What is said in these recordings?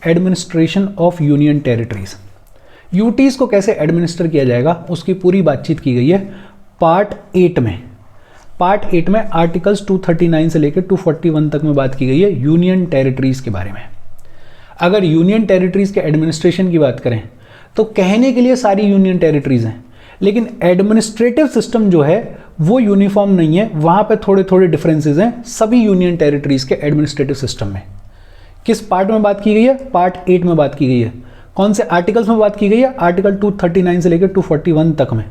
Administration of union territories. UTs को कैसे administer किया जाएगा उसकी पूरी बातचीत की गई है पार्ट 8 में। पार्ट 8 में आर्टिकल्स 239 से लेकर 241 तक में बात की गई है यूनियन टेरिटरीज के बारे में। अगर यूनियन टेरिटरीज के एडमिनिस्ट्रेशन की बात करें तो कहने के लिए सारी यूनियन टेरिटरीज हैं, लेकिन एडमिनिस्ट्रेटिव सिस्टम जो है वो यूनिफॉर्म नहीं है, वहाँ पे थोड़े थोड़े डिफरेंसेस हैं सभी यूनियन टेरिटरीज के एडमिनिस्ट्रेटिव सिस्टम में। किस पार्ट में बात की गई है? पार्ट 8 में बात की गई है। कौन से आर्टिकल्स में बात की गई है? आर्टिकल 239 से लेकर 241 तक में।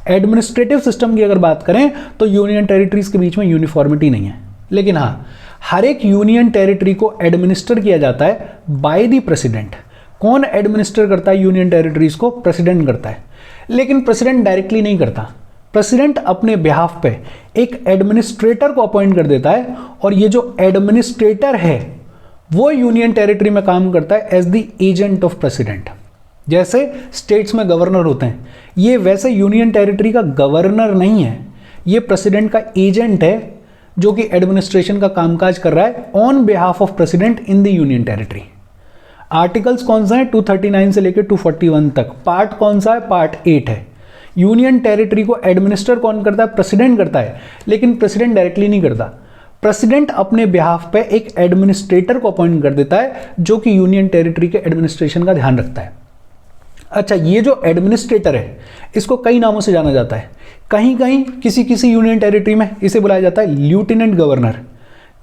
एडमिनिस्ट्रेटिव सिस्टम की अगर बात करें तो यूनियन टेरिटरीज के बीच में यूनिफॉर्मिटी नहीं है, लेकिन हाँ हर एक यूनियन टेरिटरी को एडमिनिस्टर किया जाता है बाय द प्रेसिडेंट। कौन एडमिनिस्टर करता है यूनियन टेरिटरीज को? प्रेसिडेंट करता है, लेकिन प्रेसिडेंट डायरेक्टली नहीं करता। प्रेसिडेंट अपने बिहाफ पे एक एडमिनिस्ट्रेटर को अपॉइंट कर देता है और ये जो एडमिनिस्ट्रेटर है वो यूनियन टेरिटरी में काम करता है as the agent of president. जैसे स्टेट्स में गवर्नर होते हैं, ये वैसे यूनियन टेरिटरी का गवर्नर नहीं है, ये प्रेसिडेंट का एजेंट है जो कि एडमिनिस्ट्रेशन का कामकाज कर रहा है on behalf of president in the union territory. Articles कौन सा है? 239 से लेकर 241 तक। पार्ट कौन सा है? पार्ट 8 है। यूनियन टेरिटरी को एडमिनिस्टर कौन करता है? प्रेसिडेंट करता है, लेकिन प्रेसिडेंट डायरेक्टली नहीं करता। प्रेसिडेंट अपने बिहाफ पे एक एडमिनिस्ट्रेटर को अपॉइंट कर देता है जो कि यूनियन टेरिटरी के एडमिनिस्ट्रेशन का ध्यान रखता है। अच्छा, ये जो एडमिनिस्ट्रेटर है इसको कई नामों से जाना जाता है। कहीं कहीं किसी किसी यूनियन टेरिटरी में इसे बुलाया जाता है ल्यूटिनेंट गवर्नर,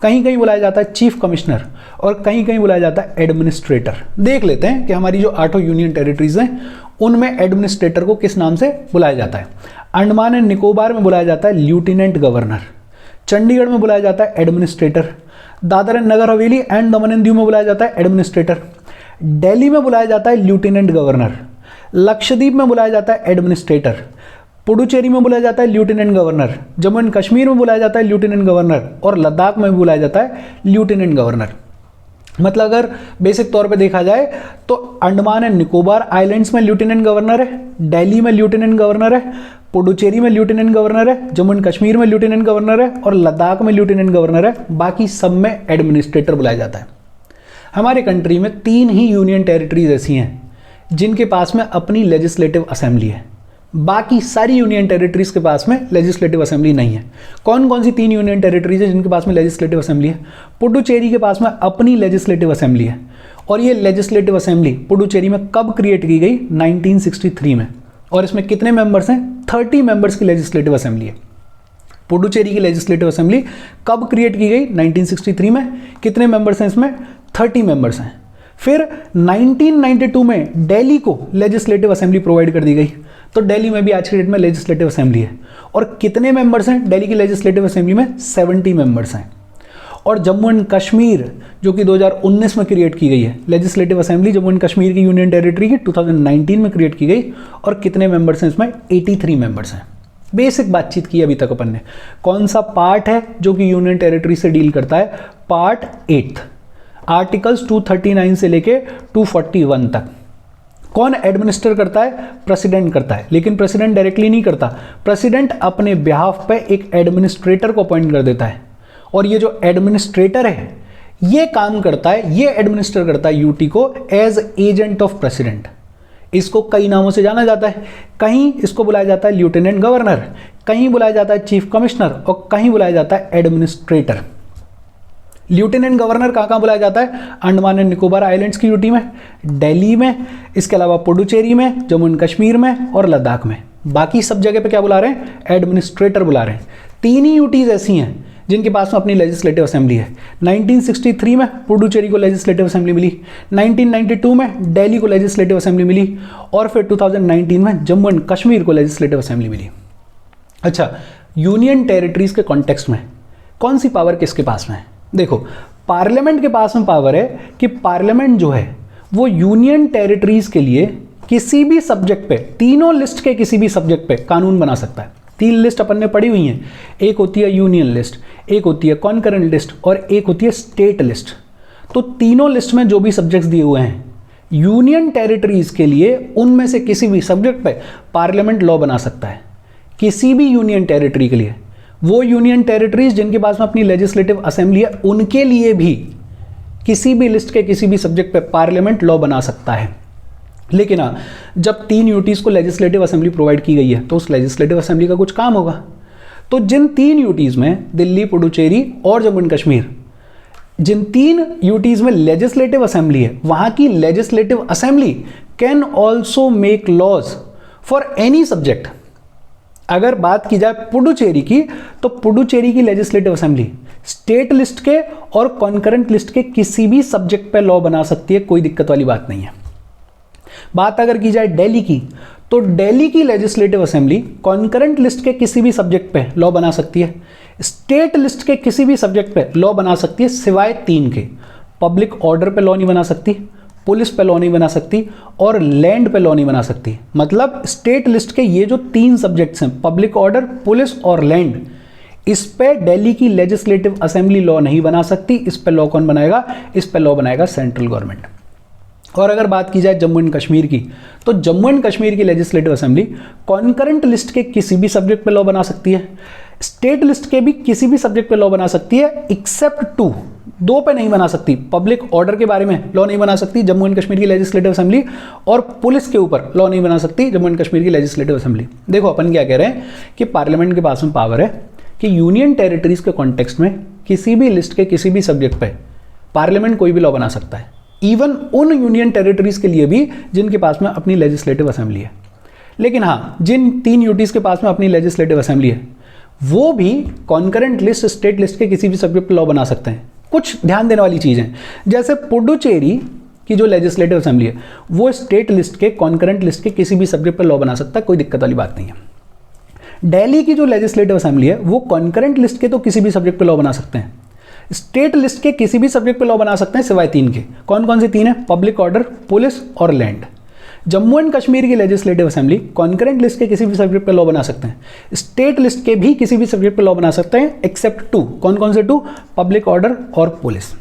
कहीं कहीं बुलाया जाता है चीफ कमिश्नर और कहीं कहीं बुलाया जाता है एडमिनिस्ट्रेटर। देख लेते हैं कि हमारी जो 8 यूनियन टेरिटरीज हैं उनमें एडमिनिस्ट्रेटर को किस नाम से बुलाया जाता है। अंडमान एंड निकोबार में बुलाया जाता है ल्यूटिनेंट गवर्नर, चंडीगढ़ में बुलाया जाता है administrator, Dadar and Nagar Haveli and Daman and Diu में बुलाया जाता है एडमिनिस्ट्रेटर, दिल्ली में बुलाया जाता है ल्यूटिनेंट गवर्नर, लक्षद्वीप में बुलाया जाता है एडमिनिस्ट्रेटर, पुडुचेरी में बुलाया जाता है lieutenant governor, Jammu and Kashmir में बुलाया जाता है ल्यूटिनेंट गवर्नर और लद्दाख में भी बुलाया जाता है ल्यूटिनेंट गवर्नर। मतलब अगर बेसिक तौर पे देखा जाए तो अंडमान एंड निकोबार आइलैंड्स में ल्यूटिनेंट गवर्नर है, दिल्ली में ल्यूटिनेंट गवर्नर है, पुडुचेरी में ल्यूटिनेंट गवर्नर है, जम्मू एंड कश्मीर में ल्यूटिनेंट गवर्नर है और लद्दाख में ल्यूटिनेंट गवर्नर है। बाकी सब में एडमिनिस्ट्रेटर बुलाया जाता है। हमारे कंट्री में 3 ही यूनियन टेरिटरीज ऐसी हैं जिनके पास में अपनी लेजिस्लेटिव असेंबली है, बाकी सारी यूनियन टेरिटरीज के पास में लेजिस्लेटिव असेंबली नहीं है। कौन कौन सी 3 यूनियन टेरिटरीज है जिनके पास में लेजिस्लेटिव असेंबली है? पुडुचेरी के पास में अपनी लेजिस्लेटिव असेंबली है और ये लेजिस्लेटिव असेंबली पुडुचेरी में कब क्रिएट की गई? 1963 में। और इसमें कितने मेंबर्स हैं? 30 मेंबर्स की लेजिस्लेटिव असेंबली है। पुडुचेरी की लेजिस्लेटिव असेंबली कब क्रिएट की गई? 1963 में। कितने मेंबर्स हैं इसमें? 30 मेंबर्स हैं। फिर 1992 में दिल्ली को लेजिस्लेटिव असेंबली प्रोवाइड कर दी गई, तो दिल्ली में भी आज की डेट में लेजिस्लेटिव असेंबली है। और कितने मेंबर्स हैं दिल्ली की लेजिस्लेटिव असेंबली में? 70 मेंबर्स हैं। और जम्मू एंड कश्मीर जो कि 2019 में क्रिएट की गई है, legislative assembly Jammu and Kashmir की यूनियन टेरिटरी की 2019 में क्रिएट की गई और कितने मेंबर्स हैं इसमें? 83 मेंबर्स हैं। बेसिक बातचीत की अभी तक अपन ने। कौन सा पार्ट है जो कि यूनियन टेरिटरी से डील करता है? पार्ट 8, आर्टिकल्स 239 से लेके 241 तक। कौन एडमिनिस्टर करता है? प्रेसिडेंट करता है, लेकिन प्रेसिडेंट डायरेक्टली नहीं करता। प्रेसिडेंट अपने बिहाफ पे एक एडमिनिस्ट्रेटर को अपॉइंट कर देता है और ये जो एडमिनिस्ट्रेटर है ये काम करता है, ये एडमिनिस्टर करता है यूटी को एज एजेंट ऑफ प्रेसिडेंट। इसको कई नामों से जाना जाता है। कहीं इसको बुलाया जाता है ल्यूटिनेंट गवर्नर, कहीं बुलाया जाता है चीफ कमिश्नर और कहीं बुलाया जाता है एडमिनिस्ट्रेटर। ल्यूटिनेंट गवर्नर कहाँ बुलाया जाता है? अंडमान एंड निकोबार आइलैंड्स की यूटी में, दिल्ली में, इसके अलावा पुडुचेरी में, जम्मू एंड कश्मीर में और लद्दाख में। बाकी सब जगह पे क्या बुला रहे हैं? एडमिनिस्ट्रेटर बुला रहे हैं। 3 ही यूटीज ऐसी हैं जिनके पास में अपनी लेजिस्लेटिव असेंबली है। 1963 में पुडुचेरी को लेजिस्लेटिव असेंबली मिली, 1992 में दिल्ली को लेजिस्लेटिव असेंबली मिली और फिर 2019 में जम्मू एंड कश्मीर को लेजिस्लेटिव असेंबली मिली। अच्छा, यूनियन टेरिटरीज के कॉन्टेक्स्ट में कौन सी पावर किसके पास में है? देखो, पार्लियामेंट के पास में पावर है कि पार्लियामेंट जो है वो यूनियन टेरिटरीज के लिए किसी भी सब्जेक्ट पे, तीनों लिस्ट के किसी भी सब्जेक्ट पे कानून बना सकता है। 3 लिस्ट अपन ने पढ़ी हुई हैं, एक होती है यूनियन लिस्ट, एक होती है कॉन्करेंट लिस्ट और एक होती है स्टेट लिस्ट। तो तीनों लिस्ट में जो भी सब्जेक्ट्स दिए हुए हैं यूनियन टेरिटरीज के लिए, उनमें से किसी भी सब्जेक्ट पे पार्लियामेंट लॉ बना सकता है किसी भी यूनियन टेरिटरी के लिए। वो यूनियन टेरिटरीज जिनके पास में अपनी लेजिस्लेटिव असेंबली है उनके लिए भी किसी भी लिस्ट के किसी भी सब्जेक्ट पे पार्लियामेंट लॉ बना सकता है। लेकिन हाँ, जब 3 यूटीज को लेजिस्लेटिव असेंबली प्रोवाइड की गई है तो उस लेजिस्लेटिव असेंबली का कुछ काम होगा। तो जिन 3 यूटीज में दिल्ली, पुडुचेरी और जम्मू एंड कश्मीर, जिन 3 यूटीज में लेजिस्लेटिव असेंबली है, वहां की legislative assembly can also make laws for any subject. अगर बात की जाए पुडुचेरी की, तो पुडुचेरी की लेजिस्लेटिव असेंबली स्टेट लिस्ट के और कॉन्करेंट लिस्ट के किसी भी सब्जेक्ट पे लॉ बना सकती है, कोई दिक्कत वाली बात नहीं है। बात अगर की जाए दिल्ली की, तो दिल्ली की लेजिस्लेटिव असेंबली कॉन्करेंट लिस्ट के किसी भी सब्जेक्ट पे लॉ बना सकती है, स्टेट लिस्ट के किसी भी सब्जेक्ट पे लॉ बना सकती है, सिवाय 3 के। पब्लिक ऑर्डर पे लॉ नहीं बना सकती, पुलिस पे लॉ नहीं बना सकती और लैंड पे लॉ नहीं बना सकती। मतलब स्टेट लिस्ट के ये जो 3 सब्जेक्ट्स हैं, पब्लिक ऑर्डर, पुलिस और लैंड, इस पे दिल्ली की लेजिस्लेटिव असेंबली लॉ नहीं बना सकती। इस पे लॉ कौन बनाएगा? इस पे लॉ बनाएगा सेंट्रल गवर्नमेंट। और अगर बात की जाए जम्मू एंड कश्मीर की, तो जम्मू एंड कश्मीर की लेजिस्लेटिव असेंबली कॉन्करेंट लिस्ट के किसी भी सब्जेक्ट पे लॉ बना सकती है, स्टेट लिस्ट के भी किसी भी सब्जेक्ट पे लॉ बना सकती है, एक्सेप्ट 2 पे नहीं बना सकती। पब्लिक ऑर्डर के बारे में लॉ नहीं बना सकती जम्मू एंड कश्मीर की लेजिस्लेटिव असेंबली, और पुलिस के ऊपर लॉ नहीं बना सकती जम्मू एंड कश्मीर की लेजिस्लेटिव असेंबली। देखो अपन क्या कह रहे हैं कि पार्लियामेंट के पास में पावर है कि यूनियन टेरिटरीज के कॉन्टेक्स्ट में किसी भी लिस्ट के किसी भी सब्जेक्ट पे पार्लियामेंट कोई भी लॉ बना सकता है, इवन उन यूनियन टेरिटरीज के लिए भी जिनके पास में अपनी लेजिस्लेटिव असेंबली है। लेकिन हाँ, जिन 3 यूटीज के पास में अपनी लेजिस्लेटिव असेंबली है, वो भी कॉन्करेंट लिस्ट, स्टेट लिस्ट के किसी भी सब्जेक्ट पर लॉ बना सकते हैं। कुछ ध्यान देने वाली चीज़ है, जैसे पुडुचेरी की जो लेजिस्लेटिव असेंबली है वो स्टेट लिस्ट के, कॉन्करेंट लिस्ट के किसी भी सब्जेक्ट पर लॉ बना सकता है, कोई दिक्कत वाली बात नहीं है। दिल्ली की जो लेजिस्लेटिव असेंबली है वो कॉन्करेंट लिस्ट के तो किसी भी सब्जेक्ट पर लॉ बना सकते हैं, स्टेट लिस्ट के किसी भी सब्जेक्ट पे लॉ बना सकते हैं, सिवाय 3 के। कौन कौन से 3 है? पब्लिक ऑर्डर, पुलिस और लैंड। जम्मू एंड कश्मीर की लेजिस्लेटिव असेंबली कॉन्करेंट लिस्ट के किसी भी सब्जेक्ट पे लॉ बना सकते हैं, स्टेट लिस्ट के भी किसी भी सब्जेक्ट पे लॉ बना सकते हैं, एक्सेप्ट 2। कौन कौन से 2? पब्लिक ऑर्डर और पुलिस।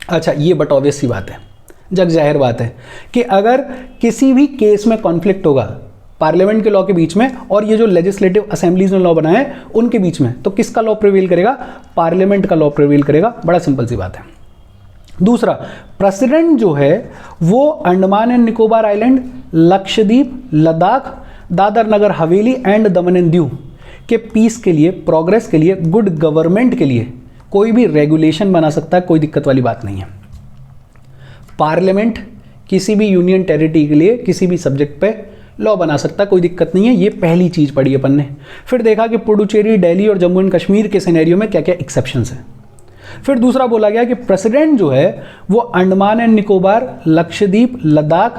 अच्छा, ये बट ऑब्वियस सी बात है, जग जाहिर बात है कि अगर किसी भी केस में कॉन्फ्लिक्ट होगा पार्लियामेंट के लॉ के बीच में और ये जो लेजिस्लेटिव असेंबलीज ने लॉ बनाए उनके बीच में, तो किसका लॉ प्रिवेल करेगा? पार्लियामेंट का लॉ प्रिवेल करेगा। बड़ा सिंपल सी बात है। दूसरा, प्रेसिडेंट जो है वो Andaman and Nicobar island, Lakshadweep, Ladakh, Dadar Nagar Haveli and Daman and Diu के पीस के लिए, प्रोग्रेस के लिए, गुड गवर्नमेंट के लिए कोई भी रेगुलेशन बना सकता है, कोई दिक्कत वाली बात नहीं है। पार्लियामेंट किसी भी यूनियन टेरिटरी के लिए किसी भी सब्जेक्ट पे लॉ बना सकता है, कोई दिक्कत नहीं है। ये पहली चीज पढ़ी अपन ने। फिर देखा कि पुडुचेरी, दिल्ली और जम्मू एंड कश्मीर के सिनेरियो में क्या क्या एक्सेप्शंस हैं। फिर दूसरा बोला गया कि प्रेसिडेंट जो है वो Andaman and Nicobar, Lakshadweep, Ladakh,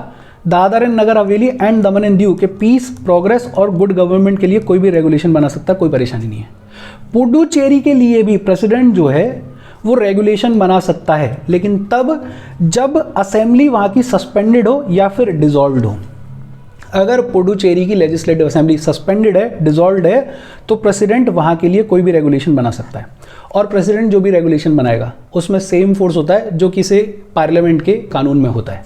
Dadar and Nagar Haveli and Daman and Diu के पीस, प्रोग्रेस और गुड गवर्नमेंट के लिए कोई भी रेगुलेशन बना सकता है, कोई परेशानी नहीं है। पुडुचेरी के लिए भी प्रेसिडेंट जो है वो रेगुलेशन बना सकता है, लेकिन तब जब असेंबली वहां की सस्पेंडेड हो या फिर डिसॉल्व्ड हो। अगर पुडुचेरी की लेजिस्लेटिव असेंबली सस्पेंडेड है, डिसॉल्व्ड है, तो प्रेसिडेंट वहां के लिए कोई भी रेगुलेशन बना सकता है, और प्रेसिडेंट जो भी रेगुलेशन बनाएगा उसमें सेम फोर्स होता है जो किसी पार्लियामेंट के कानून में होता है।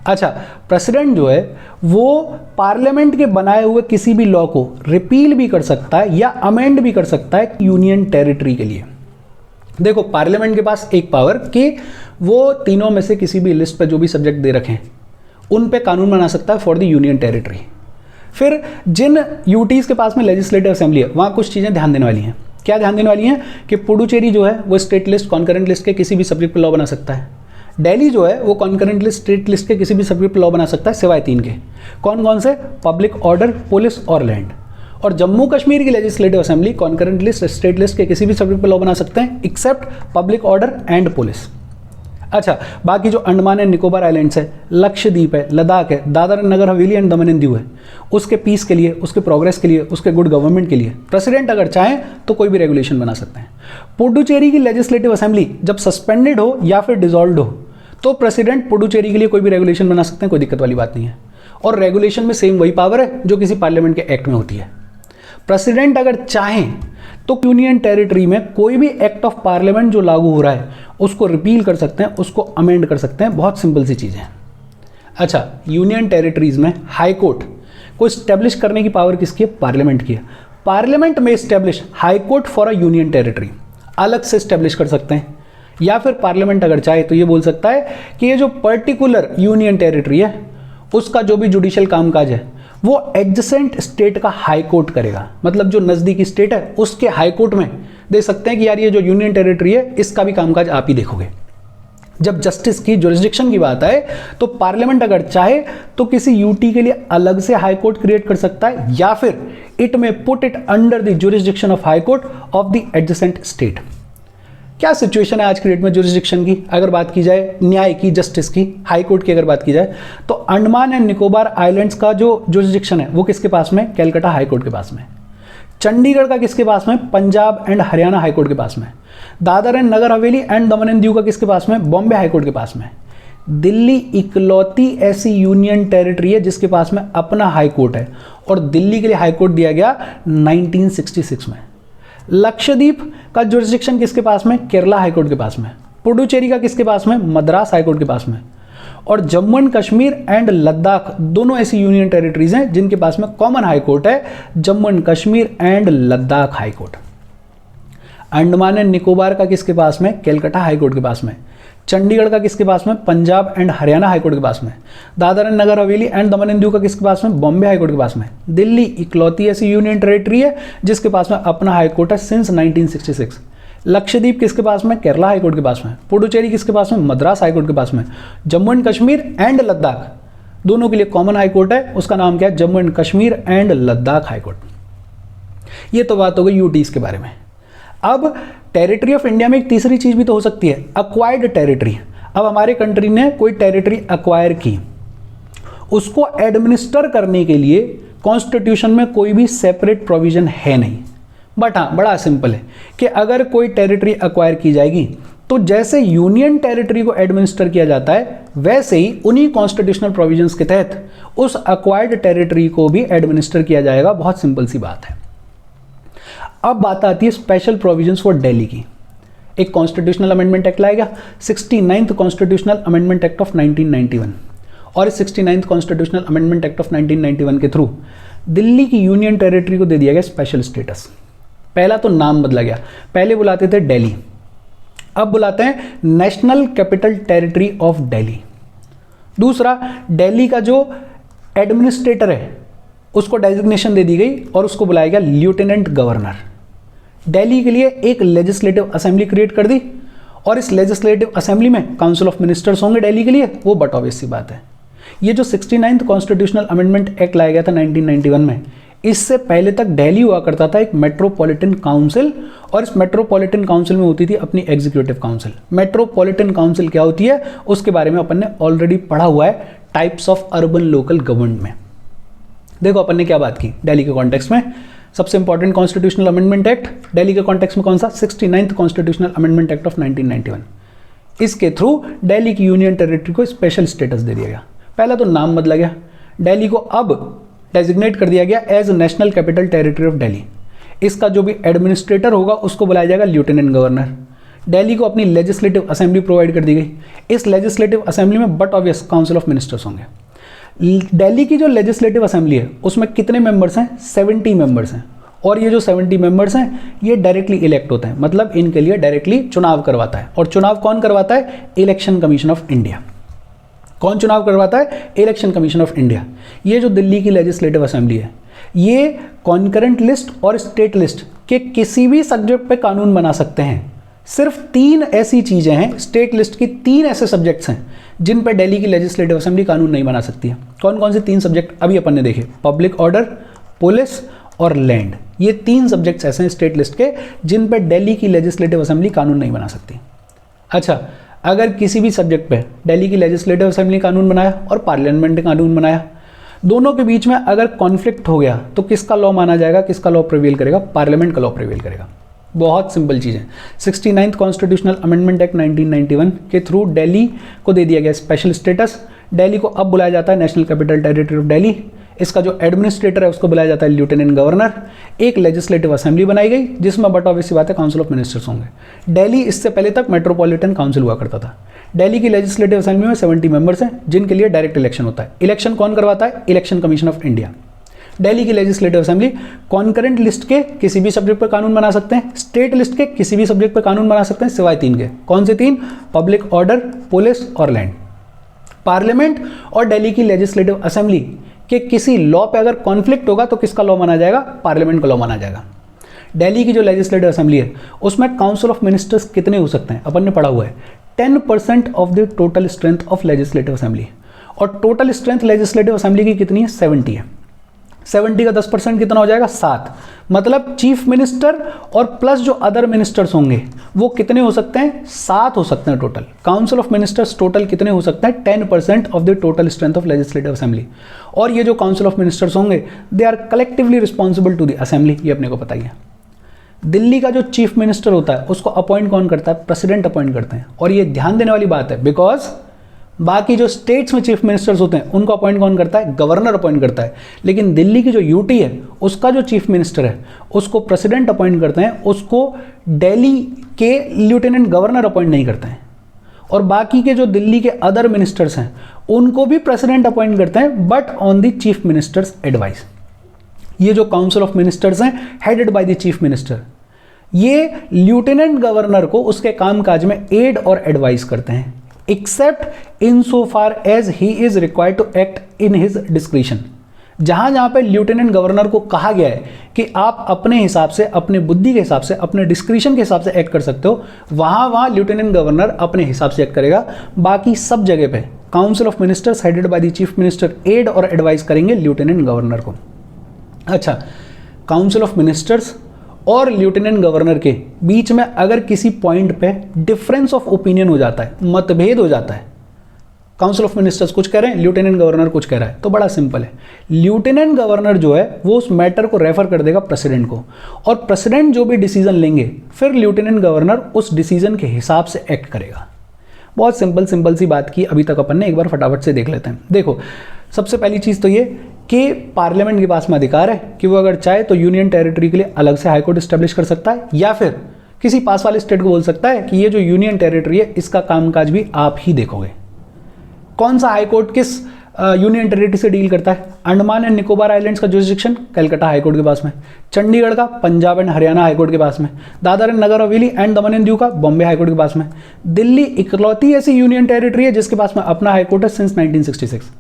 अच्छा, प्रेसिडेंट जो है वो पार्लियामेंट के बनाए हुए किसी भी लॉ को रिपील भी कर सकता है या अमेंड भी कर सकता है यूनियन टेरिटरी के लिए। देखो, पार्लियामेंट के पास एक पावर कि वो तीनों में से किसी भी लिस्ट पर जो भी सब्जेक्ट दे रखे हैं उन पे कानून बना सकता है फॉर द यूनियन टेरिटरी। फिर जिन यूटीज के पास में लेजिस्लेटिव असेंबली है वहाँ कुछ चीज़ें ध्यान देने वाली हैं। क्या ध्यान देने वाली हैं? कि पुडुचेरी जो है वो स्टेट लिस्ट, कॉन्करेंट लिस्ट के किसी भी सब्जेक्ट पर लॉ बना सकता है। दिल्ली जो है वो कॉन्करेंट लिस्ट, स्टेट लिस्ट के किसी भी सब्जेक्ट पर लॉ बना सकता है, सिवाय 3 के। कौन कौन से? पब्लिक ऑर्डर, पुलिस और लैंड। और जम्मू कश्मीर की legislative assembly concurrent list, state list के किसी भी सब्जेक्ट पर लॉ बना सकते हैं, except public order and police. अच्छा, बाकी जो अंडमान एंड निकोबार आइलैंड्स है, लक्षद्वीप है, लद्दाख है, Dadar Nagar Haveli and Daman and Diu है, उसके पीस के लिए, उसके प्रोग्रेस के लिए, उसके गुड गवर्नमेंट के लिए प्रेसिडेंट अगर चाहें तो कोई भी रेगुलेशन बना सकते हैं। पुडुचेरी की लेजिस्लेटिव असेंबली जब सस्पेंडेड हो या फिर डिसॉल्व्ड हो तो प्रेसिडेंट पुडुचेरी के लिए कोई भी रेगुलेशन बना सकते हैं, कोई दिक्कत वाली बात नहीं है। और रेगुलेशन में सेम वही पावर है जो किसी पार्लियामेंट के एक्ट में होती है। प्रेसिडेंट अगर चाहें तो यूनियन टेरिटरी में कोई भी एक्ट ऑफ पार्लियामेंट जो लागू हो रहा है उसको रिपील कर सकते हैं, उसको अमेंड कर सकते हैं। बहुत सिंपल सी चीज़ है। अच्छा, यूनियन टेरिटरीज में हाई कोर्ट को स्टैब्लिश करने की पावर किसकी है? पार्लियामेंट की है। पार्लियामेंट में establish high court for a union territory अलग से स्टैब्लिश कर सकते हैं। या फिर पार्लियामेंट अगर चाहे तो ये बोल सकता है कि ये जो पर्टिकुलर यूनियन टेरिटरी है उसका जो भी जुडिशियल कामकाज है वो एडजेसेंट स्टेट का हाई कोर्ट करेगा। मतलब जो नज़दीकी स्टेट है उसके हाई कोर्ट में दे सकते हैं कि यार ये जो यूनियन टेरिटरी है इसका भी कामकाज आप ही देखोगे। जब जस्टिस की जुरिस्डिक्शन की बात आए तो पार्लियामेंट अगर चाहे तो किसी यूटी के लिए अलग से हाई कोर्ट क्रिएट कर सकता है या फिर इट में put it under the jurisdiction of high court of the adjacent state. क्या सिचुएशन है आज की डेट में जुरिस्डिक्शन की? अगर बात की जाए न्याय की, जस्टिस की, हाई कोर्ट की अगर बात की जाए तो अंडमान एंड निकोबार आइलैंड्स का जो जुरिस्डिक्शन है वो किसके पास में? कैलकाटा हाई कोर्ट के पास में। चंडीगढ़ का किसके पास में? Punjab and Haryana high court के पास में। Dadar and Nagar Haveli and Daman and Diu का किसके पास में? बॉम्बे हाई कोर्ट के पास में। दिल्ली इकलौती ऐसी यूनियन टेरिटरी है जिसके पास में अपना हाई कोर्ट है और दिल्ली के लिए हाई कोर्ट दिया गया 1966 में। लक्षद्वीप का जुरिस्डिक्शन किसके पास में? केरला हाई कोर्ट के पास में। पुडुचेरी का किसके पास में? मद्रास हाई कोर्ट के पास में। और जम्मू एंड कश्मीर एंड लद्दाख दोनों ऐसी यूनियन टेरिटरीज हैं जिनके पास में कॉमन हाई कोर्ट है, Jammu and Kashmir and Ladakh high court. Andaman and Nicobar का किसके पास में? कैलकाटा हाई कोर्ट के पास में। चंडीगढ़ का किसके पास में? Punjab and Haryana high court के पास में। Dadar and Nagar Haveli and Daman and Diu का किसके पास में? बॉम्बे हाई कोर्ट के पास में। दिल्ली इकलौती ऐसी यूनियन टेरिटरी है जिसके पास में अपना हाई कोर्ट है सिंस 1966। लक्षद्वीप किसके पास में? केरला हाई कोर्ट के पास में। पुडुचेरी किसके पास में? मद्रास हाई कोर्ट के पास में। जम्मू एंड कश्मीर एंड लद्दाख दोनों के लिए कॉमन हाई कोर्ट है, उसका नाम क्या है? Jammu and Kashmir and Ladakh high court. ये तो बात हो गई यूटीज के बारे में। अब टेरिटरी ऑफ इंडिया में एक तीसरी चीज भी तो हो सकती है, अक्वायर्ड टेरिटरी। अब हमारे कंट्री ने कोई टेरिटरी अक्वायर की, उसको एडमिनिस्टर करने के लिए कॉन्स्टिट्यूशन में कोई भी सेपरेट प्रोविजन है नहीं। बट हाँ, बड़ा सिंपल है कि अगर कोई टेरिटरी अक्वायर की जाएगी तो जैसे यूनियन टेरिटरी को एडमिनिस्टर किया जाता है वैसे ही उन्हीं कॉन्स्टिट्यूशनल प्रोविजंस के तहत उस अक्वायर्ड टेरिटरी को भी एडमिनिस्टर किया जाएगा। बहुत सिंपल सी बात है। अब बात आती है स्पेशल प्रोविजंस फॉर दिल्ली की। एक कॉन्स्टिट्यूशनल अमेंडमेंट एक्ट लाया गया, 69th constitutional amendment act of 1991, और इस 69th constitutional amendment act of 1991 के थ्रू दिल्ली की यूनियन टेरिटरी को दे दिया गया स्पेशल स्टेटस। पहला तो नाम बदला गया, पहले बुलाते थे दिल्ली, अब बुलाते हैं national capital territory of Delhi. दूसरा, दिल्ली का जो एडमिनिस्ट्रेटर है उसको डेजिग्नेशन दे दी गई और उसको बुलाया गया लेफ्टिनेंट गवर्नर। दिल्ली के लिए एक लेजिस्लेटिव असेंबली क्रिएट कर दी और इस लेजिस्लेटिव असेंबली में काउंसिल ऑफ मिनिस्टर्स होंगे दिल्ली के लिए, वो बट ऑब्वियस सी बात है। ये जो 69th कॉन्स्टिट्यूशनल अमेंडमेंट एक्ट लाया गया था 1991 में, इससे पहले तक दिल्ली हुआ करता था एक मेट्रोपॉलिटन काउंसिल, और इस मेट्रोपॉलिटन काउंसिल में होती थी अपनी एग्जीक्यूटिव काउंसिल। मेट्रोपॉलिटन काउंसिल क्या होती है उसके बारे में अपन ने ऑलरेडी पढ़ा हुआ है types of urban local government में। देखो अपन ने क्या बात की दिल्ली के कॉन्टेक्स्ट में, सबसे important constitutional amendment act Delhi के कॉन्टेक्स्ट में कौन सा? 69th constitutional amendment act of 1991। इसके थ्रू दिल्ली की यूनियन टेरिटरी को स्पेशल स्टेटस दे दिया गया। पहला तो नाम बदला गया, दिल्ली को अब डेजिग्नेट कर दिया गया as national capital territory of Delhi. इसका जो भी एडमिनिस्ट्रेटर होगा उसको बुलाया जाएगा लेफ्टिनेंट गवर्नर। दिल्ली को अपनी लेजिस्लेटिव असेंबली प्रोवाइड कर दी गई। इस लेजिस्लेटिव असेंबली में but obvious council of ministers होंगे। दिल्ली की जो लेजिस्लेटिव असेंबली है उसमें कितने मेंबर्स हैं? 70 मेंबर्स हैं, और ये जो 70 मेंबर्स हैं ये डायरेक्टली इलेक्ट होते हैं, मतलब इनके लिए डायरेक्टली चुनाव करवाता है। और चुनाव कौन करवाता है? Election commission of India. कौन चुनाव करवाता है? Election commission of India. ये जो दिल्ली की लेजिस्लेटिव असेंबली है ये कॉन्करेंट लिस्ट और स्टेट लिस्ट के किसी भी सब्जेक्ट पे कानून बना सकते हैं। सिर्फ 3 ऐसी चीजें हैं, स्टेट लिस्ट की 3 ऐसे सब्जेक्ट्स हैं जिन पर दिल्ली की लेजिस्लेटिव असेंबली कानून नहीं बना सकती है। कौन कौन से 3 सब्जेक्ट अभी अपन ने देखे? पब्लिक ऑर्डर, पुलिस और लैंड। ये 3 सब्जेक्ट्स ऐसे हैं स्टेट लिस्ट के जिन पर दिल्ली की लेजिस्लेटिव असेंबली कानून नहीं बना सकती। अच्छा, अगर किसी भी सब्जेक्ट पे दिल्ली की लेजिस्लेटिव असेंबली कानून बनाया और पार्लियामेंट ने कानून बनाया, दोनों के बीच में अगर कॉन्फ्लिक्ट हो गया तो किसका लॉ माना जाएगा? किसका लॉ प्रिवेल करेगा? पार्लियामेंट का लॉ प्रिवेल करेगा। बहुत सिंपल चीज़ है। 69th कॉन्स्टिट्यूशनल अमेंडमेंट एक्ट 1991 के थ्रू दिल्ली को दे दिया गया स्पेशल स्टेटस। दिल्ली को अब बुलाया जाता है national capital territory of Delhi. इसका जो एडमिनिस्ट्रेटर है उसको बुलाया जाता है लेफ्टिनेंट गवर्नर। एक लेजिस्लेटिव असेंबली बनाई गई जिसमें बट ऑब्वियस सी बात है काउंसिल ऑफ मिनिस्टर्स होंगे। दिल्ली इससे पहले तक मेट्रोपॉलिटन काउंसिल हुआ करता था। दिल्ली की लेजिस्लेटिव असेंबली में 70 मेंबर्स हैं जिनके लिए डायरेक्ट इलेक्शन होता है। इलेक्शन कौन करवाता है? Election commission of India. Delhi की लेजिस्लेटिव असेंबली कॉन्करेंट लिस्ट के किसी भी सब्जेक्ट पर कानून बना सकते हैं, स्टेट लिस्ट के किसी भी सब्जेक्ट पर कानून बना सकते हैं सिवाय 3 के। कौन से 3? पब्लिक ऑर्डर, पुलिस और लैंड। पार्लियामेंट और दिल्ली की लेजिस्लेटिव असेंबली के किसी लॉ पे अगर कॉन्फ्लिक्ट होगा तो किसका लॉ माना जाएगा? पार्लियामेंट का लॉ माना जाएगा। दिल्ली की जो लेजिस्लेटिव असेंबली है उसमें काउंसिल ऑफ मिनिस्टर्स कितने हो सकते हैं? अपन ने पढ़ा हुआ है 10% of the total strength of legislative assembly, और टोटल स्ट्रेंथ लेजिस्लेटिव असेंबली की कितनी है? 70 है। 70 का 10% कितना हो जाएगा? 7। मतलब चीफ मिनिस्टर और प्लस जो अदर मिनिस्टर्स होंगे वो कितने हो सकते हैं? 7 हो सकते हैं total. Council of ministers total कितने हो सकते हैं? 10% of the total strength of legislative assembly. और ये जो काउंसिल ऑफ मिनिस्टर्स होंगे they are collectively responsible to the assembly, ये अपने को पता ही है। दिल्ली का जो चीफ मिनिस्टर होता है उसको अपॉइंट कौन करता है? प्रेसिडेंट अपॉइंट करते हैं। और ये ध्यान देने वाली बात है बिकॉज बाकी जो स्टेट्स में चीफ मिनिस्टर्स होते हैं उनको अपॉइंट कौन करता है? गवर्नर अपॉइंट करता है। लेकिन दिल्ली की जो यूटी है उसका जो चीफ मिनिस्टर है उसको प्रेसिडेंट अपॉइंट करते हैं, उसको दिल्ली के लेफ्टिनेंट गवर्नर अपॉइंट नहीं करते हैं। और बाकी के जो दिल्ली के अदर मिनिस्टर्स हैं उनको भी प्रेसिडेंट अपॉइंट करते हैं but on the chief minister's advice. ये जो काउंसिल ऑफ मिनिस्टर्स हैं headed by the chief minister, ये लेफ्टिनेंट गवर्नर को उसके कामकाज में एड और एडवाइस करते हैं except in so far as he is required to act in his discretion. जहां जहां पे लेफ्टिनेंट गवर्नर को कहा गया है कि आप अपने हिसाब से, अपने बुद्धि के हिसाब से, अपने डिस्क्रिशन के हिसाब से एक्ट कर सकते हो, वहां वहां लेफ्टिनेंट गवर्नर अपने हिसाब से एक्ट करेगा। बाकी सब जगह पे council of ministers headed by the chief minister aid और एडवाइस करेंगे लेफ्टिनेंट गवर्नर को। अच्छा, काउंसिल ऑफ मिनिस्टर्स और लेफ्टिनेंट गवर्नर के बीच में अगर किसी पॉइंट पे डिफरेंस ऑफ ओपिनियन हो जाता है, मतभेद हो जाता है, काउंसिल ऑफ मिनिस्टर्स कुछ कह रहे हैं, लेफ्टिनेंट गवर्नर कुछ कह रहा है, तो बड़ा सिंपल है, लेफ्टिनेंट गवर्नर जो है वो उस मैटर को रेफर कर देगा प्रेसिडेंट को, और प्रेसिडेंट जो भी डिसीजन लेंगे फिर लेफ्टिनेंट गवर्नर उस डिसीजन के हिसाब से एक्ट करेगा। बहुत सिंपल सी बात की अभी तक अपन ने, एक बार फटाफट से देख लेते हैं। देखो, सबसे पहली चीज़ तो ये कि पार्लियामेंट के पास में अधिकार है कि वो अगर चाहे तो यूनियन टेरिटरी के लिए अलग से हाईकोर्ट स्टैब्लिश कर सकता है, या फिर किसी पास वाले स्टेट को बोल सकता है कि ये जो यूनियन टेरिटरी है इसका कामकाज भी आप ही देखोगे। कौन सा हाईकोर्ट किस यूनियन टेरिटरी से डील करता है? अंडमान एंड निकोबार आइलैंड्स का जुरिसडिक्शन कलकत्ता हाईकोर्ट के पास में, चंडीगढ़ का पंजाब एंड हरियाणा हाईकोर्ट के पास में, Dadar and Nagar Haveli and Daman and Diu का बॉम्बे हाईकोर्ट के पास में। दिल्ली इकलौती ऐसी यूनियन टेरिटरी है जिसके पास में अपना हाईकोर्ट है सिंस 1966।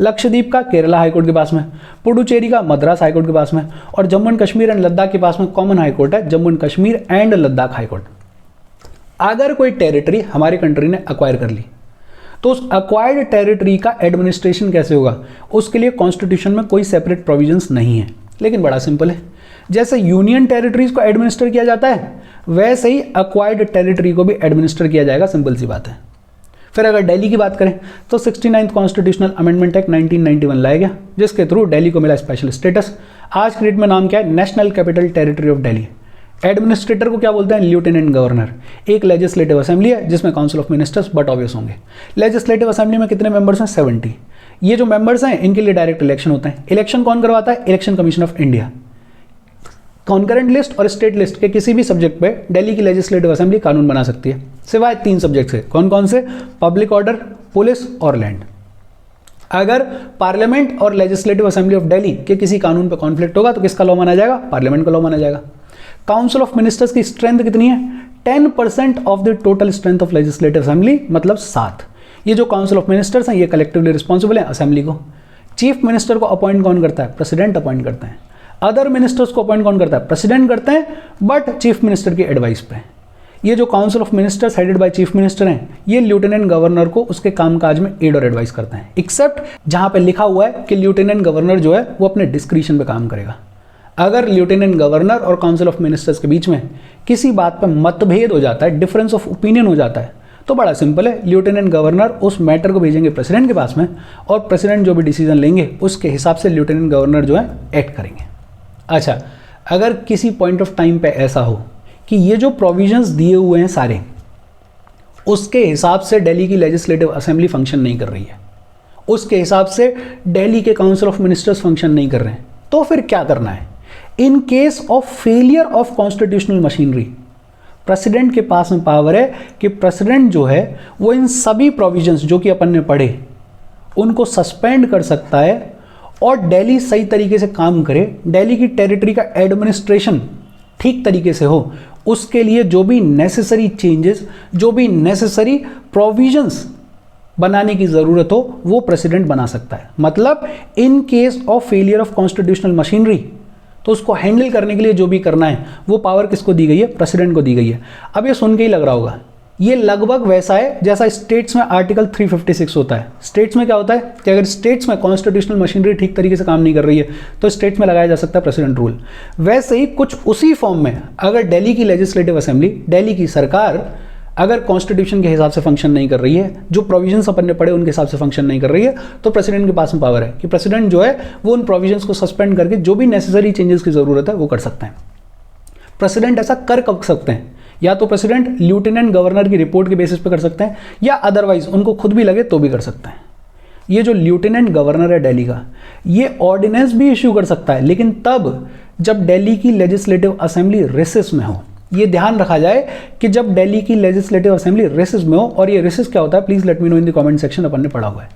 लक्षद्वीप का केरला हाईकोर्ट के पास में, पुडुचेरी का मद्रास हाईकोर्ट के पास में, और जम्मू एंड कश्मीर एंड लद्दाख के पास में कॉमन हाईकोर्ट है Jammu and Kashmir and Ladakh high court. अगर कोई टेरिटरी हमारी कंट्री ने अक्वायर कर ली तो उस अक्वायर्ड टेरिटरी का एडमिनिस्ट्रेशन कैसे होगा? उसके लिए कॉन्स्टिट्यूशन में कोई सेपरेट प्रोविजंस नहीं है, लेकिन बड़ा सिंपल है। जैसे यूनियन टेरिटरीज को एडमिनिस्टर किया जाता है वैसे ही अक्वायर्ड टेरिटरी को भी एडमिनिस्टर किया जाएगा, सिंपल सी बात है। फिर अगर दिल्ली की बात करें तो 69th कॉन्स्टिट्यूशनल अमेंडमेंट एक्ट 1991 लाया गया जिसके थ्रू दिल्ली को मिला स्पेशल स्टेटस। आज की डेट में नाम क्या है? National capital territory of Delhi. Administrator को क्या बोलते हैं? Lieutenant governor. एक लेजिस्लेटिव असेंबली है जिसमें council of ministers but obvious होंगे। लेजिस्लेटिव असेंबली में कितने मेंबर्स हैं? 70। ये जो मेंबर्स हैं इनके लिए डायरेक्ट इलेक्शन होते हैं। इलेक्शन कौन करवाता है? Election commission of India. Concurrent list और स्टेट लिस्ट के किसी भी सब्जेक्ट पे दिल्ली की लेजिस्लेटिव असेंबली कानून बना सकती है सिवाय 3 सब्जेक्ट से। कौन कौन से? पब्लिक ऑर्डर, पुलिस और लैंड। अगर पार्लियामेंट और लेजिस्लेटिव असेंबली ऑफ दिल्ली के किसी कानून पर कॉन्फ्लिक्ट होगा तो किसका लॉ माना जाएगा? पार्लियामेंट का लॉ माना जाएगा। काउंसिल ऑफ मिनिस्टर्स की स्ट्रेंथ कितनी है? 10% of the total strength of legislative assembly, मतलब 7। ये जो काउंसिल ऑफ मिनिस्टर्स हैं ये कलेक्टिवली रिस्पॉन्सिबल है असेंबली को। चीफ मिनिस्टर को अपॉइंट कौन करता है? प्रेसिडेंट अपॉइंट करते हैं। अदर मिनिस्टर्स को अपॉइंट कौन करता है? प्रेसिडेंट करते हैं, बट चीफ मिनिस्टर की एडवाइस पे। ये जो council of ministers headed by chief minister हैं ये लेफ्टिनेंट गवर्नर को उसके कामकाज में एड और एडवाइस करते हैं, एक्सेप्ट जहां पे लिखा हुआ है कि लेफ्टिनेंट गवर्नर जो है वो अपने डिस्क्रिशन पे काम करेगा। अगर लेफ्टिनेंट गवर्नर और काउंसिल ऑफ मिनिस्टर्स के बीच में किसी बात पर मतभेद हो जाता है, डिफरेंस ऑफ ओपिनियन हो जाता है, तो बड़ा सिंपल है, लेफ्टिनेंट गवर्नर उस मैटर को भेजेंगे प्रेसिडेंट के पास में, और प्रेसिडेंट जो भी डिसीजन लेंगे उसके हिसाब से लेफ्टिनेंट गवर्नर जो है एक्ट करेंगे। अच्छा, अगर किसी पॉइंट ऑफ टाइम पे ऐसा हो कि ये जो प्रोविजंस दिए हुए हैं सारे, उसके हिसाब से दिल्ली की लेजिस्लेटिव असेंबली फंक्शन नहीं कर रही है, उसके हिसाब से दिल्ली के काउंसिल ऑफ मिनिस्टर्स फंक्शन नहीं कर रहे हैं, तो फिर क्या करना है? In case of failure of constitutional machinery, president के पास में पावर है कि प्रेसिडेंट जो है वो इन सभी प्रोविजंस जो कि अपन ने पढ़े उनको सस्पेंड कर सकता है और दिल्ली सही तरीके से काम करे, दिल्ली की टेरिटरी का एडमिनिस्ट्रेशन ठीक तरीके से हो, उसके लिए जो भी नेसेसरी चेंजेस, जो भी नेसेसरी प्रोविजंस बनाने की ज़रूरत हो वो प्रेसिडेंट बना सकता है। मतलब in case of failure of constitutional machinery, तो उसको हैंडल करने के लिए जो भी करना है वो पावर किसको दी गई है? प्रेसिडेंट को दी गई है। अब ये सुन के ही लग रहा होगा, ये लगभग वैसा है जैसा स्टेट्स में आर्टिकल 356 होता है। स्टेट्स में क्या होता है कि अगर स्टेट्स में कॉन्स्टिट्यूशनल मशीनरी ठीक तरीके से काम नहीं कर रही है तो स्टेट्स में लगाया जा सकता है प्रेसिडेंट रूल। वैसे ही कुछ उसी फॉर्म में अगर दिल्ली की लेजिस्लेटिव असेंबली, दिल्ली की सरकार अगर कॉन्स्टिट्यूशन के हिसाब से फंक्शन नहीं कर रही है, जो प्रोविजंस अपन ने पढ़े उनके हिसाब से फंक्शन नहीं कर रही है, तो प्रेसिडेंट के पास में पावर है कि प्रेसिडेंट जो है वो उन प्रोविजंस को सस्पेंड करके जो भी नेसेसरी चेंजेस की जरूरत है वो कर सकते हैं। प्रेसिडेंट ऐसा कर कब सकते हैं? या तो प्रेसिडेंट लेफ्टिनेंट गवर्नर की रिपोर्ट के बेसिस पे कर सकते हैं, या अदरवाइज उनको खुद भी लगे तो भी कर सकते हैं। ये जो लेफ्टिनेंट गवर्नर है दिल्ली का, ये ऑर्डिनेंस भी इश्यू कर सकता है, लेकिन तब जब दिल्ली की लेजिस्लेटिव असेंबली रिसेस में हो। ये ध्यान रखा जाए कि जब दिल्ली की लेजिस्लेटिव असेंबली रिसेस में हो, और ये रिसेस क्या होता है please let me know in the comment section, अपन ने पढ़ा हुआ है।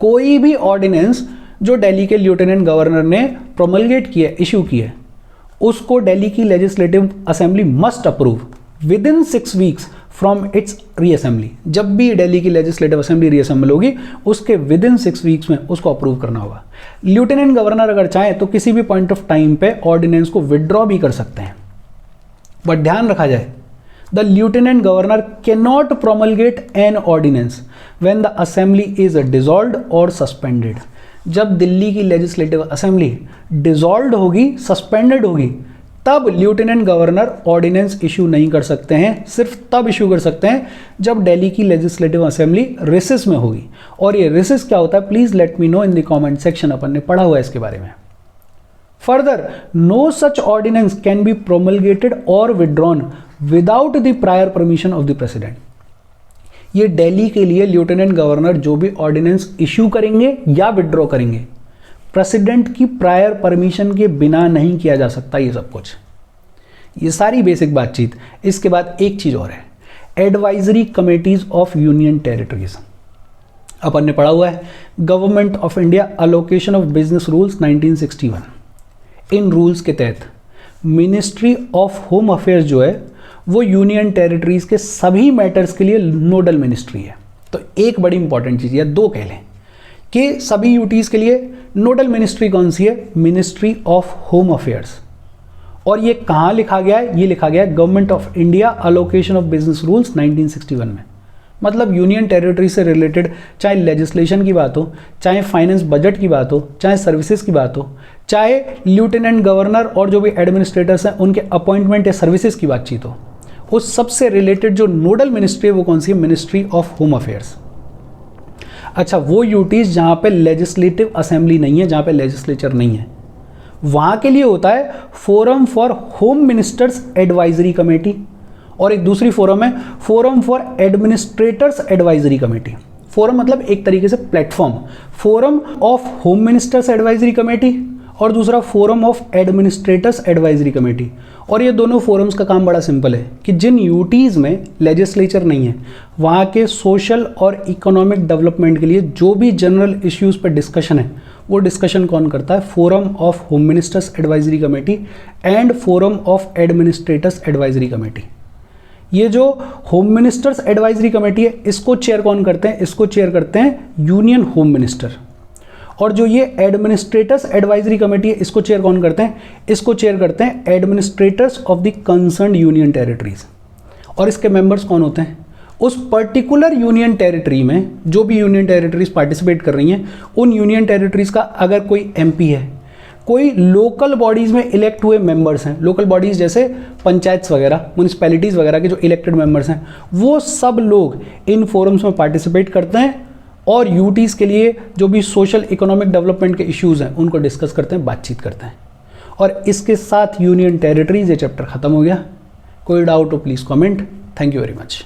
कोई भी ऑर्डिनेंस जो दिल्ली के लेफ्टिनेंट गवर्नर ने प्रोमलगेट किया, इश्यू किया, उसको दिल्ली की legislative assembly must approve with in 6 weeks from its reassembly. जब भी दिल्ली की लेजिस्लेटिव असेंबली रीअसेंबल होगी उसके विद इन 6 वीक्स में उसको अप्रूव करना होगा। लेफ्टिनेंट गवर्नर अगर चाहें तो किसी भी पॉइंट ऑफ टाइम पे ऑर्डिनेंस को विड्रॉ भी कर सकते हैं, बट ध्यान रखा जाए the lieutenant governor can not promulgate an ordinance when the assembly is dissolved और सस्पेंडेड। जब दिल्ली की लेजिस्लेटिव असेंबली डिसॉल्व्ड होगी, सस्पेंडेड होगी, तब लेफ्टिनेंट गवर्नर ऑर्डिनेंस इशू नहीं कर सकते हैं। सिर्फ तब इशू कर सकते हैं जब दिल्ली की लेजिस्लेटिव असेंबली रिसेस में होगी। और ये रिसेस क्या होता है please let me know in the comment section, अपन ने पढ़ा हुआ है इसके बारे में। Further, no such ordinance can be promulgated or withdrawn without the prior permission of the president. ये दिल्ली के लिए लेफ्टिनेंट गवर्नर जो भी ऑर्डिनेंस इशू करेंगे या विड्रॉ करेंगे, प्रेसिडेंट की प्रायर परमिशन के बिना नहीं किया जा सकता। ये सब कुछ, ये सारी बेसिक बातचीत। इसके बाद एक चीज और है, advisory committees of union territories. अपन ने पढ़ा हुआ है government of India allocation of business rules 1961। इन रूल्स के तहत मिनिस्ट्री ऑफ होम अफेयर्स जो है वो यूनियन टेरिटरीज के सभी मैटर्स के लिए नोडल मिनिस्ट्री है। तो एक बड़ी इंपॉर्टेंट चीज़ या दो कह लें कि सभी यूटीज के लिए नोडल मिनिस्ट्री कौन सी है? Ministry of home affairs. और ये कहाँ लिखा गया है? ये लिखा गया है government of India allocation of business rules 1961 में। मतलब यूनियन टेरिटरी से रिलेटेड चाहे लेजिस्लेशन की बात हो, चाहे फाइनेंस बजट की बात हो, चाहे सर्विसेज की बात हो, चाहे लेफ्टिनेंट गवर्नर और जो भी एडमिनिस्ट्रेटर्स हैं उनके अपॉइंटमेंट या सर्विसेज की बातचीत हो, उस सबसे रिलेटेड जो नोडल मिनिस्ट्री है वो कौन सी है? Ministry of home affairs. अच्छा, वो यूटीज जहाँ पे लेजिस्लेटिव असेंबली नहीं है, जहाँ पे लेजिस्लेचर नहीं है, वहाँ के लिए होता है forum for home ministers advisory committee, और एक दूसरी फोरम है forum for administrators advisory committee. Forum मतलब एक तरीके से platform, forum of home ministers advisory committee और दूसरा forum of administrators advisory committee. और ये दोनों फोरम्स का काम बड़ा सिंपल है कि जिन यूटीज़ में लेजिस्लेचर नहीं है वहाँ के सोशल और इकोनॉमिक डेवलपमेंट के लिए जो भी जनरल इश्यूज़ पर डिस्कशन है वो डिस्कशन कौन करता है? Forum of home ministers advisory committee and forum of administrators advisory committee. ये जो होम मिनिस्टर्स एडवाइजरी कमेटी है इसको चेयर कौन करते हैं? इसको चेयर करते हैं यूनियन होम मिनिस्टर। और जो ये एडमिनिस्ट्रेटर्स एडवाइजरी कमेटी है इसको चेयर कौन करते हैं? इसको चेयर करते हैं administrators of the concerned union territories. और इसके मेंबर्स कौन होते हैं? उस पर्टिकुलर यूनियन टेरिटरी में जो भी यूनियन टेरिटरीज पार्टिसिपेट कर रही हैं उन यूनियन टेरिटरीज का अगर कोई एमपी है, कोई लोकल बॉडीज़ में इलेक्ट हुए मेंबर्स हैं, लोकल बॉडीज़ जैसे पंचायत्स वगैरह, म्यूनिसिपैलिटीज़ वगैरह के जो इलेक्टेड मेंबर्स हैं, वो सब लोग इन फोरम्स में पार्टिसिपेट करते हैं और यूटीज़ के लिए जो भी सोशल इकोनॉमिक डेवलपमेंट के इश्यूज़ हैं उनको डिस्कस करते हैं, बातचीत करते हैं। और इसके साथ यूनियन टेरिटरीज ये चैप्टर ख़त्म हो गया। कोई डाउट हो please comment. Thank you very much.